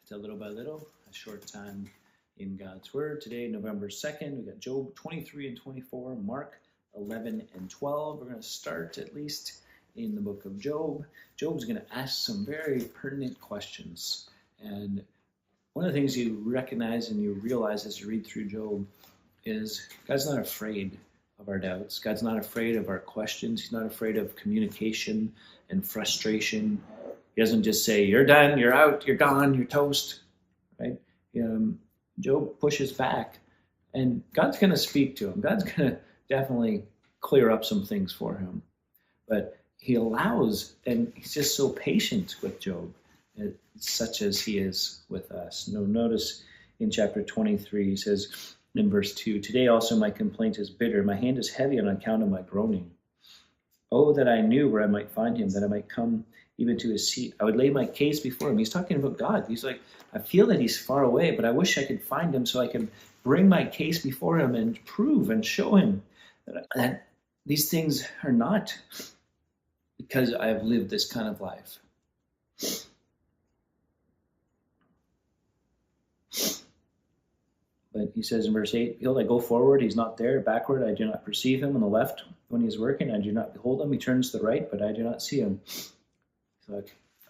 to Little by Little, a short time in God's Word. Today, November 2nd, we got Job 23 and 24, Mark 11 and 12. We're going to start at least in the book of Job. Job's going to ask some very pertinent questions. And one of the things you recognize and you realize as you read through Job is God's not afraid of our doubts. God's not afraid of our questions. He's not afraid of communication and frustration. He doesn't just say, you're done, you're out, you're gone, you're toast, right? Job pushes back, and God's going to speak to him. God's going to definitely clear up some things for him. But he allows, and he's just so patient with Job, such as he is with us. Notice in chapter 23, he says in verse 2, today also my complaint is bitter. My hand is heavy on account of my groaning. Oh, that I knew where I might find him, that I might come even to his seat. I would lay my case before him. He's talking about God. He's like, I feel that he's far away, but I wish I could find him so I can bring my case before him and prove and show him that these things are not because I have lived this kind of life. But he says in verse 8, behold, I go forward, he's not there. Backward, I do not perceive him. On the left, when he is working, I do not behold him. He turns to the right, but I do not see him. So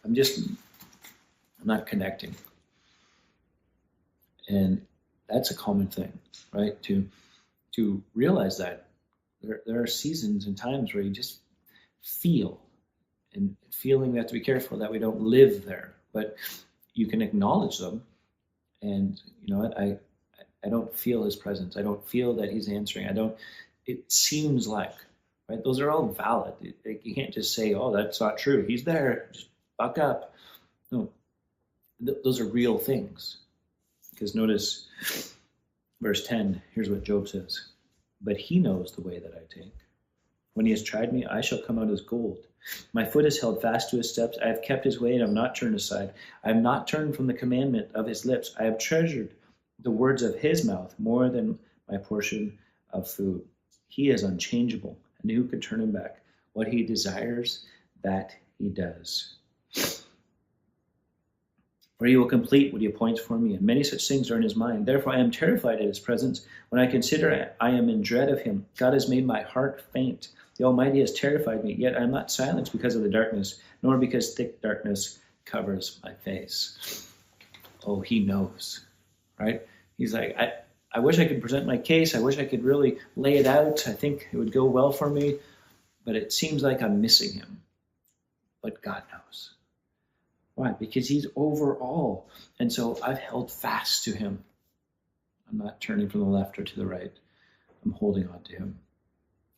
I'm not connecting. And that's a common thing, right? To realize that there are seasons and times where you just feel, and feeling we have to be careful that we don't live there, but you can acknowledge them. And you know what, I don't feel his presence. I don't feel that he's answering. It seems like, right? Those are all valid. You can't just say, oh, that's not true. He's there. Just buck up. No, those are real things. Because notice verse 10, here's what Job says. But he knows the way that I take. When he has tried me, I shall come out as gold. My foot is held fast to his steps. I have kept his way and have not turned aside. I have not turned from the commandment of his lips. I have treasured the words of his mouth more than my portion of food. He is unchangeable, and who could turn him back? What he desires, that he does. For he will complete what he appoints for me, and many such things are in his mind. Therefore I am terrified at his presence. When I consider it, I am in dread of him. God has made my heart faint. The Almighty has terrified me, yet I am not silenced because of the darkness, nor because thick darkness covers my face. Oh, he knows, right? He's like, I wish I could present my case. I wish I could really lay it out. I think it would go well for me, but it seems like I'm missing him. But God knows. Why? Because he's over all. And so I've held fast to him. I'm not turning from the left or to the right. I'm holding on to him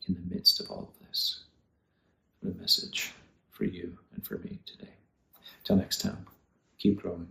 in the midst of all of this. What a message for you and for me today. Till next time, keep growing.